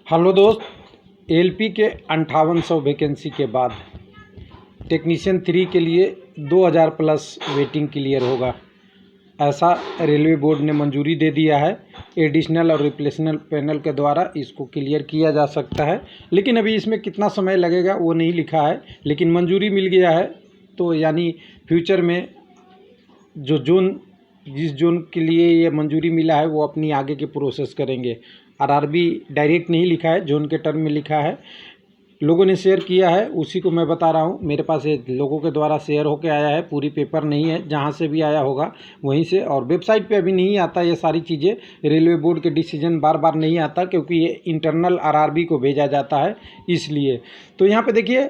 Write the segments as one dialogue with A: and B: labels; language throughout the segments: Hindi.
A: हेलो दोस्त, एलपी के 5800 वैकेंसी के बाद टेक्नीशियन 3 के लिए 2000 प्लस वेटिंग क्लियर होगा, ऐसा रेलवे बोर्ड ने मंजूरी दे दिया है। एडिशनल और रिप्लेसमेंट पैनल के द्वारा इसको क्लियर किया जा सकता है, लेकिन अभी इसमें कितना समय लगेगा वो नहीं लिखा है, लेकिन मंजूरी मिल गया है। तो यानी फ्यूचर में जिस जोन के लिए ये मंजूरी मिला है वो अपनी आगे के प्रोसेस करेंगे। आरआरबी डायरेक्ट नहीं लिखा है, जोन के टर्म में लिखा है। लोगों ने शेयर किया है, उसी को मैं बता रहा हूँ। मेरे पास ये लोगों के द्वारा शेयर होके आया है, पूरी पेपर नहीं है, जहाँ से भी आया होगा वहीं से। और वेबसाइट पे अभी नहीं आता ये सारी चीज़ें, रेलवे बोर्ड के डिसीजन बार बार नहीं आता, क्योंकि ये इंटरनल आरआरबी को भेजा जाता है इसलिए। तो यहाँ पे देखिए,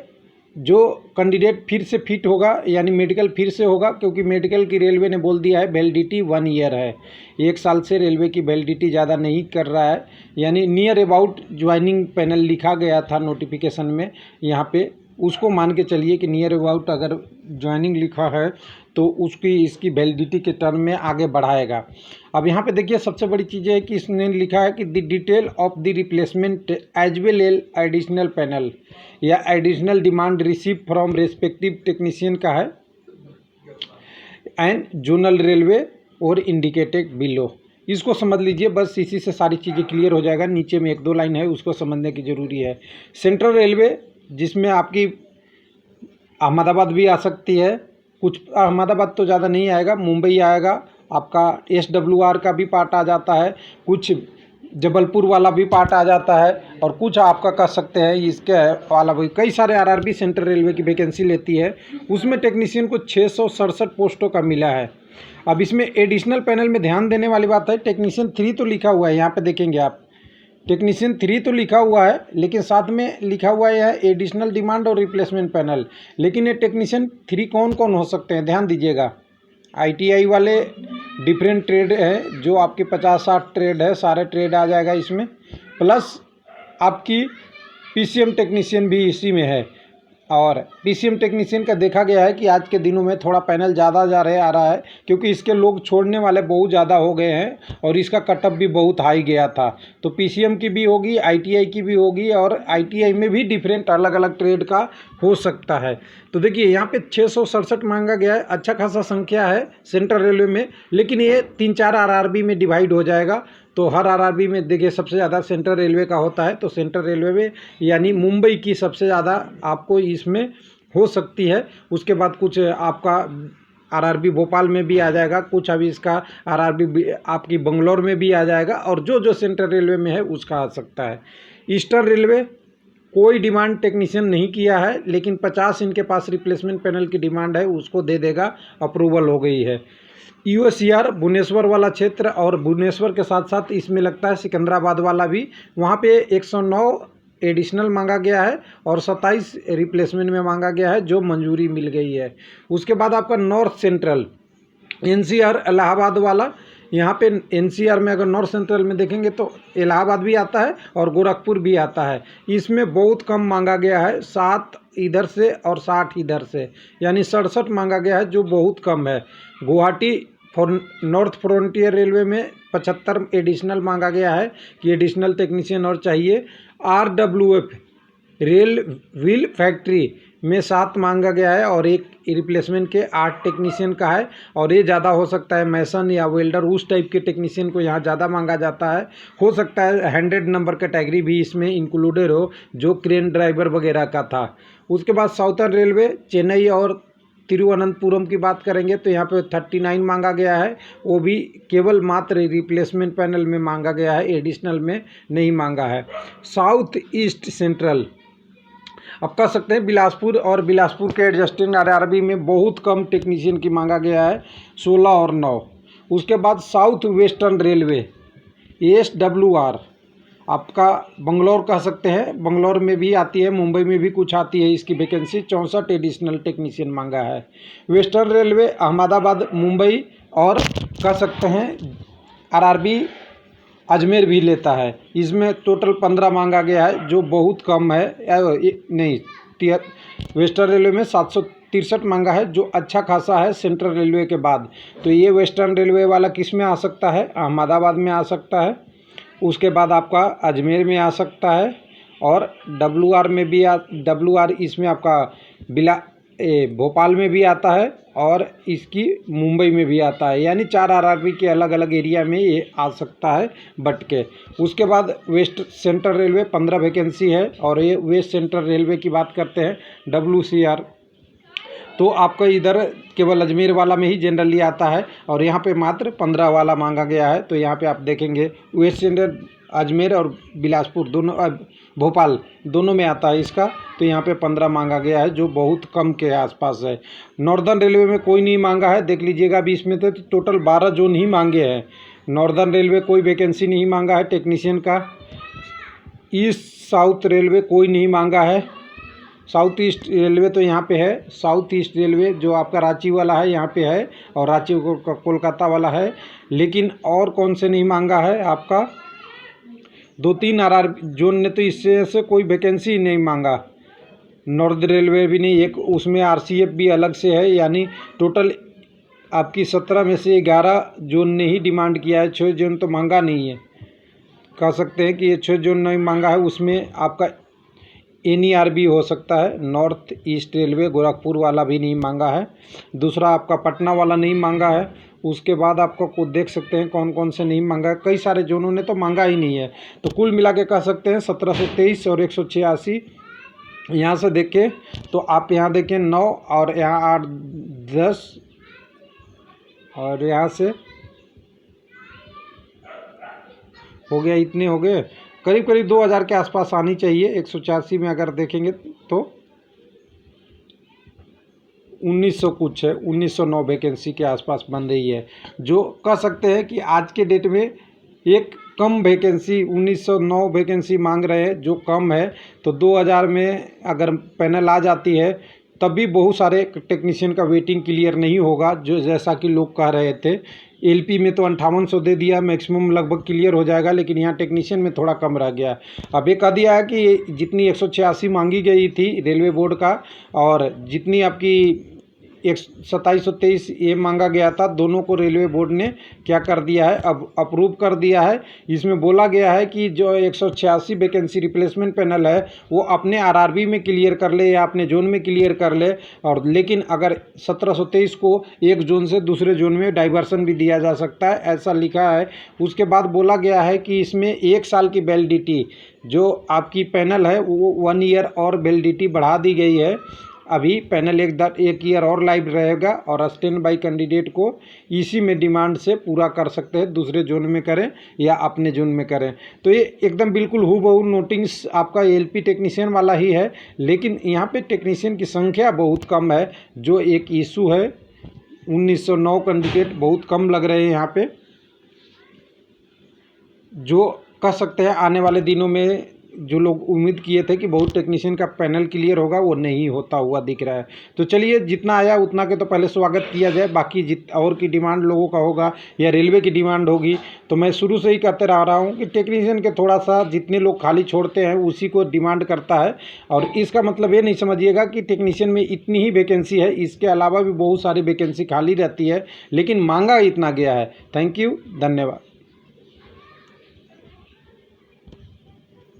A: जो कैंडिडेट फिर से फिट होगा यानी मेडिकल फिर से होगा, क्योंकि मेडिकल की रेलवे ने बोल दिया है वैलिडिटी 1 ईयर है। 1 साल से रेलवे की वैलिडिटी ज़्यादा नहीं कर रहा है, यानी नियर अबाउट ज्वाइनिंग पैनल लिखा गया था नोटिफिकेशन में, यहाँ पे उसको मान के चलिए कि नियर अबाउट अगर ज्वाइनिंग लिखा है तो इसकी वैलिडिटी के टर्म में आगे बढ़ाएगा। अब यहाँ पे देखिए, सबसे बड़ी चीज़ है कि इसने लिखा है कि the detail of the replacement as well L additional panel या additional demand receive from respective technician का है एंड जोनल रेलवे और इंडिकेटेड बिलो। इसको समझ लीजिए, बस इसी से सारी चीज़ें क्लियर हो जाएगा। नीचे में 1-2 लाइन है, उसको समझने की ज़रूरी है। सेंट्रल रेलवे, जिसमें आपकी अहमदाबाद भी आ सकती है, कुछ अहमदाबाद तो ज़्यादा नहीं आएगा, मुंबई आएगा, आपका SWR का भी पार्ट आ जाता है, कुछ जबलपुर वाला भी पार्ट आ जाता है, और कुछ आपका कह सकते हैं इसके वाला भी। कई सारे आरआरबी सेंट्रल रेलवे की वैकेंसी लेती है, उसमें टेक्नीशियन को 667 पोस्टों का मिला है। अब इसमें एडिशनल पैनल में ध्यान देने वाली बात है, टेक्नीशियन 3 तो लिखा हुआ है, यहाँ पे देखेंगे आप, टेक्नीशियन 3 तो लिखा हुआ है, लेकिन साथ में लिखा हुआ है एडिशनल डिमांड और रिप्लेसमेंट पैनल। लेकिन ये टेक्नीशियन 3 कौन कौन हो सकते हैं, ध्यान दीजिएगा। ITI वाले डिफरेंट ट्रेड है, जो आपके 50-60 ट्रेड है, सारे ट्रेड आ जाएगा इसमें, प्लस आपकी PCM टेक्नीशियन भी इसी में है। और PCM टेक्नीशियन का देखा गया है कि आज के दिनों में थोड़ा पैनल ज़्यादा आ रहा है, क्योंकि इसके लोग छोड़ने वाले बहुत ज़्यादा हो गए हैं और इसका कटअप भी बहुत हाई गया था। तो PCM की भी होगी, ITI की भी होगी, और ITI में भी डिफरेंट अलग अलग ट्रेड का हो सकता है। तो देखिए, यहाँ पे 667 मांगा गया है, अच्छा खासा संख्या है सेंट्रल रेलवे में, लेकिन ये 3-4 आरआरबी में डिवाइड हो जाएगा। तो हर आरआरबी में देखिए सबसे ज़्यादा सेंट्रल रेलवे का होता है, तो सेंट्रल रेलवे में यानी मुंबई की सबसे ज़्यादा आपको इसमें हो सकती है। उसके बाद कुछ आपका आरआरबी भोपाल में भी आ जाएगा, कुछ अभी इसका आरआरबी आपकी बंगलौर में भी आ जाएगा, और जो सेंट्रल रेलवे में है उसका आ सकता है। ईस्टर्न रेलवे कोई डिमांड टेक्नीशियन नहीं किया है, लेकिन 50 इनके पास रिप्लेसमेंट पैनल की डिमांड है, उसको दे देगा, अप्रूवल हो गई है। USCR भुवनेश्वर वाला क्षेत्र, और भुवनेश्वर के साथ साथ इसमें लगता है सिकंदराबाद वाला भी, वहाँ पे 109 एडिशनल मांगा गया है और 27 रिप्लेसमेंट में मांगा गया है, जो मंजूरी मिल गई है। उसके बाद आपका नॉर्थ सेंट्रल NCR इलाहाबाद वाला, यहाँ पे NCR में अगर नॉर्थ सेंट्रल में देखेंगे तो इलाहाबाद भी आता है और गोरखपुर भी आता है। इसमें बहुत कम मांगा गया है, 7 इधर से और 60 इधर से, यानी 67 मांगा गया है, जो बहुत कम है। गुवाहाटी नॉर्थ फ्रंटियर रेलवे में 75 एडिशनल मांगा गया है कि एडिशनल टेक्नीशियन और चाहिए। RWF रेल व्हील फैक्ट्री में 7 मांगा गया है, और एक रिप्लेसमेंट के 8 टेक्नीशियन का है, और ये ज़्यादा हो सकता है मैसन या वेल्डर, उस टाइप के टेक्नीशियन को यहाँ ज़्यादा मांगा जाता है। हो सकता है 100 नंबर कैटेगरी भी इसमें इंक्लूडेड हो, जो क्रेन ड्राइवर वगैरह का था। उसके बाद साउथर्न रेलवे चेन्नई और तिरुवनंतपुरम की बात करेंगे तो यहाँ पे 39 मांगा गया है, वो भी केवल मात्र रिप्लेसमेंट पैनल में मांगा गया है, एडिशनल में नहीं मांगा है। साउथ ईस्ट सेंट्रल, अब कह सकते हैं बिलासपुर, और बिलासपुर के एडजस्टिंग आरआरबी में बहुत कम टेक्नीशियन की मांगा गया है, 16 और 9। उसके बाद साउथ वेस्टर्न रेलवे SWR आपका बंगलौर कह सकते हैं, बंगलौर में भी आती है, मुंबई में भी कुछ आती है, इसकी वैकेंसी 64 एडिशनल टेक्नीशियन मांगा है। वेस्टर्न रेलवे अहमदाबाद, मुंबई, और कह सकते हैं आरआरबी अजमेर भी लेता है, इसमें टोटल 15 मांगा गया है, जो बहुत कम है। नहीं, वेस्टर्न रेलवे में 763 मांगा है, जो अच्छा खासा है सेंट्रल रेलवे के बाद। तो ये वेस्टर्न रेलवे वाला किस में आ सकता है, अहमदाबाद में आ सकता है। उसके बाद आपका अजमेर में आ सकता है, और WR में भी WR इसमें आपका भोपाल में भी आता है, और इसकी मुंबई में भी आता है। यानी 4 RRB के अलग अलग एरिया में ये आ सकता है बट के। उसके बाद वेस्ट सेंट्रल रेलवे 15 वैकेंसी है, और ये वेस्ट सेंट्रल रेलवे की बात करते हैं WCR, तो आपका इधर केवल अजमेर वाला में ही जनरली आता है, और यहाँ पे मात्र 15 वाला मांगा गया है। तो यहाँ पे आप देखेंगे वेस्ट सेंट्रल अजमेर और बिलासपुर दोनों, भोपाल दोनों में आता है इसका। तो यहाँ पे 15 मांगा गया है, जो बहुत कम के आसपास है। नॉर्दर्न रेलवे में कोई नहीं मांगा है, देख लीजिएगा। अभी इसमें तो टोटल 12 जोन ही मांगे हैं। नॉर्दर्न रेलवे कोई वैकेंसी नहीं मांगा है टेक्नीशियन का। ईस्ट साउथ रेलवे कोई नहीं मांगा है। साउथ ईस्ट रेलवे तो यहाँ पे है। साउथ ईस्ट रेलवे जो आपका रांची वाला है यहाँ पे है, और रांची कोलकाता वाला है। लेकिन और कौन से नहीं मांगा है आपका, 2-3 RR जोन ने तो इससे से कोई वैकेंसी नहीं मांगा। नॉर्थ रेलवे भी नहीं, एक उसमें RCF भी अलग से है। यानी टोटल आपकी 17 में से 11 जोन ने ही डिमांड किया है, 6 जोन तो मांगा नहीं है। कह सकते हैं कि ये 6 जोन नहीं मांगा है। उसमें आपका NER भी हो सकता है। नॉर्थ ईस्ट रेलवे गोरखपुर वाला भी नहीं मांगा है। दूसरा आपका पटना वाला नहीं मांगा है। उसके बाद आपको को देख सकते हैं कौन कौन से नहीं मांगा है। कई सारे जोनों ने तो मांगा ही नहीं है। तो कुल मिला के कह सकते हैं 1723 और 186। यहाँ से देखें तो आप यहाँ देखें 9 और यहाँ 8 10, और यहाँ से हो गया, इतने हो गए। करीब करीब 2000 के आसपास आनी चाहिए। 186 में अगर देखेंगे तो 1900 कुछ है, 1909 वैकेंसी के आसपास बन रही है। जो कह सकते हैं कि आज के डेट में एक कम वैकेंसी, 1909 वैकेंसी मांग रहे हैं, जो कम है। तो 2000 में अगर पैनल आ जाती है तब भी बहुत सारे टेक्नीशियन का वेटिंग क्लियर नहीं होगा, जो जैसा कि लोग कह रहे थे। LP में तो 5800 दे दिया, मैक्सिमम लगभग क्लियर हो जाएगा, लेकिन यहाँ टेक्नीशियन में थोड़ा कम रह गया। अब ये कह दिया है कि जितनी 186 मांगी गई थी रेलवे बोर्ड का, और जितनी आपकी 2723 ये मांगा गया था, दोनों को रेलवे बोर्ड ने क्या कर दिया है, अब अप्रूव कर दिया है। इसमें बोला गया है कि जो 186 वैकेंसी रिप्लेसमेंट पैनल है वो अपने RRB में क्लियर कर ले या अपने जोन में क्लियर कर ले, और लेकिन अगर 1723 को एक जोन से दूसरे जोन में डाइवर्सन भी दिया जा सकता है, ऐसा लिखा है। उसके बाद बोला गया है कि इसमें 1 साल की वैलिडिटी जो आपकी पैनल है वो 1 ईयर और वैलिडिटी बढ़ा दी गई है। अभी पैनल 1 ईयर और लाइव रहेगा, और स्टैंड बाई कैंडिडेट को इसी में डिमांड से पूरा कर सकते हैं, दूसरे जोन में करें या अपने जोन में करें। तो ये एकदम बिल्कुल हूबहू नोटिस आपका LP टेक्नीशियन वाला ही है, लेकिन यहाँ पे टेक्नीशियन की संख्या बहुत कम है, जो एक इशू है। 1909 कैंडिडेट बहुत कम लग रहे हैं यहाँ पे, जो कह सकते हैं आने वाले दिनों में जो लोग उम्मीद किए थे कि बहुत टेक्नीशियन का पैनल क्लियर होगा, वो नहीं होता हुआ दिख रहा है। तो चलिए, जितना आया उतना के तो पहले स्वागत किया जाए। बाकी और की डिमांड लोगों का होगा या रेलवे की डिमांड होगी, तो मैं शुरू से ही कहते रहा हूँ कि टेक्नीशियन के थोड़ा सा जितने लोग खाली छोड़ते हैं उसी को डिमांड करता है। और इसका मतलब ये नहीं समझिएगा कि टेक्नीशियन में इतनी ही वैकेंसी है, इसके अलावा भी बहुत सारी वैकेंसी खाली रहती है, लेकिन मांगा इतना गया है। थैंक यू, धन्यवाद।